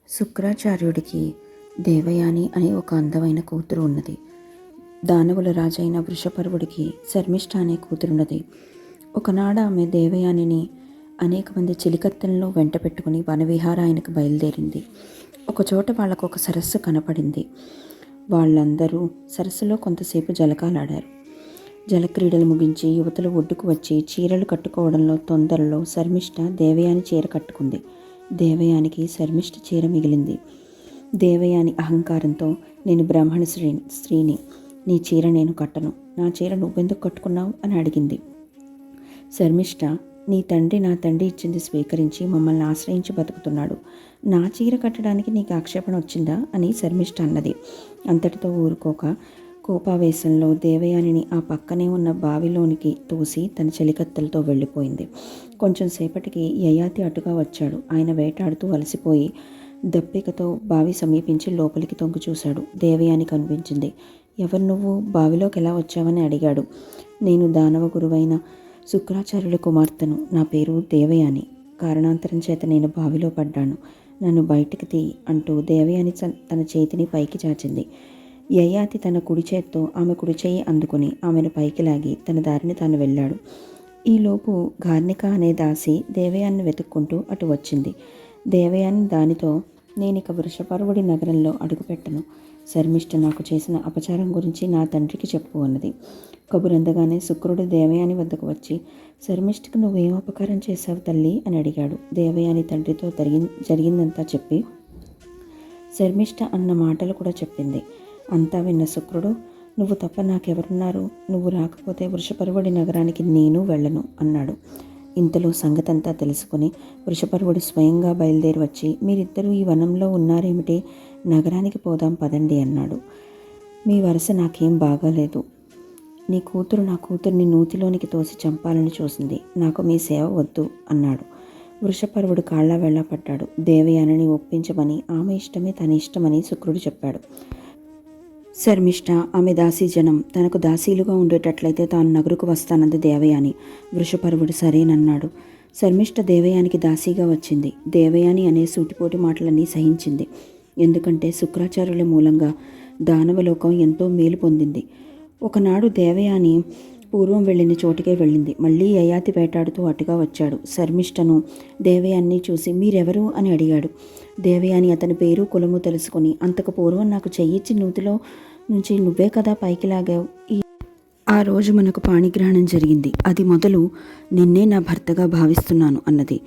శుక్రాచార్యుడికి దేవయాని అనే ఒక అందమైన కూతురు ఉన్నది. దానవుల రాజైన వృషపర్వుడికి శర్మిష్ఠ అనే కూతురున్నది. ఒకనాడు ఆమె దేవయానిని అనేక మంది చిలికత్తెలను వెంట పెట్టుకుని వనవిహారాయనకు బయలుదేరింది. ఒకచోట వాళ్ళకు ఒక సరస్సు కనపడింది. వాళ్ళందరూ సరస్సులో కొంతసేపు జలకాలాడారు. జలక్రీడలు ముగించి యువతలు ఒడ్డుకు వచ్చి చీరలు కట్టుకోవడంలో తొందరలో శర్మిష్ఠ దేవయాని చీర కట్టుకుంది. దేవయానికి శర్మిష్ఠ చీర మిగిలింది. దేవయాని అహంకారంతో, నేను బ్రాహ్మణ స్త్రీని, నీ చీర నేను కట్టను, నా చీర నువ్వెందుకు కట్టుకున్నావు అని అడిగింది. శర్మిష్ఠ, నీ తండ్రి నా తండ్రి ఇచ్చింది స్వీకరించి మమ్మల్ని ఆశ్రయించి బతుకుతున్నాడు, నా చీర కట్టడానికి నీకు ఆక్షేపణ వచ్చిందా అని శర్మిష్ఠ అన్నది. అంతటితో ఊరుకోక కోపావేశంలో దేవయానిని ఆ పక్కనే ఉన్న బావిలోనికి తోసి తన చెలికత్తెలతో వెళ్ళిపోయింది. కొంచెం సేపటికి యయాతి అటుగా వచ్చాడు. ఆయన వేటాడుతూ అలసిపోయి దప్పికతో బావి సమీపించి లోపలికి తొంగి చూశాడు. దేవయాని కనిపించింది. ఎవరు నువ్వు, బావిలోకి ఎలా వచ్చావని అడిగాడు. నేను దానవ గురువైన శుక్రాచార్యుల కుమార్తెను, నా పేరు దేవయాని, కారణాంతరం చేత నేను బావిలో పడ్డాను, నన్ను బయటికి తీ అంటూ దేవయాని తన చేతిని పైకి చాచింది. యయాతి తన కుడి చేత్తో ఆమె కుడి చేయి అందుకుని ఆమెను పైకి లాగి తన దారిని తాను వెళ్ళాడు. ఈలోపు గార్నిక అనే దాసి దేవయాన్ని వెతుక్కుంటూ అటు వచ్చింది. దేవయాని దానితో, నేనిక వృషపర్వుడి నగరంలో అడుగుపెట్టను, శర్మిష్ఠ నాకు చేసిన అపచారం గురించి నా తండ్రికి చెప్పు అన్నది. కబురందగానే శుక్రుడు దేవయాని వద్దకు వచ్చి, శర్మిష్ఠకు నువ్వేం అపకారం చేశావు తల్లి అని అడిగాడు. దేవయాని తండ్రితో జరిగిందంతా చెప్పి శర్మిష్ఠ అన్న మాటలు కూడా చెప్పింది. అంతా విన్న శుక్రుడు, నువ్వు తప్ప నాకెవరున్నారు, నువ్వు రాకపోతే వృషపర్వుడి నగరానికి నేను వెళ్ళను అన్నాడు. ఇంతలో సంగతంతా తెలుసుకుని వృషపర్వుడు స్వయంగా బయలుదేరి వచ్చి, మీరిద్దరూ ఈ వనంలో ఉన్నారేమిటి, నగరానికి పోదాం పదండి అన్నాడు. మీ వరుస నాకేం బాగాలేదు, నీ కూతురు నా కూతుర్ని నూతిలోనికి తోసి చంపాలని చూసింది, నాకు మీ సేవ వద్దు అన్నాడు. వృషపర్వుడు కాళ్ళ వెళ్ళ పడ్డాడు. దేవయానిని ఒప్పించమని, ఆమె ఇష్టమే తన ఇష్టమని శుక్రుడు చెప్పాడు. శర్మిష్ఠ ఆమె దాసీజనం తనకు దాసీలుగా ఉండేటట్లయితే తాను నగరుకు వస్తానంది దేవయాని. వృషపర్వుడు సరేనన్నాడు. శర్మిష్ఠ దేవయానికి దాసీగా వచ్చింది. దేవయాని అనే సూటిపోటి మాటలన్నీ సహించింది. ఎందుకంటే శుక్రాచార్యుల మూలంగా దానవలోకం ఎంతో మేలు పొందింది. ఒకనాడు దేవయాని పూర్వం వెళ్ళిన చోటికే వెళ్ళింది. మళ్ళీ యయాతి వేటాడుతూ అటుగా వచ్చాడు. శర్మిష్ఠను దేవయాన్ని చూసి మీరెవరు అని అడిగాడు. దేవయాని అతని పేరు కులము తెలుసుకుని, అంతకు పూర్వం నాకు చెయ్యిచ్చి నూతిలో నుంచి నువ్వే కదా పైకి లాగావు, ఆ రోజు మనకు పాణిగ్రహణం జరిగింది, అది మొదలు నిన్నే నా భర్తగా భావిస్తున్నాను అన్నది.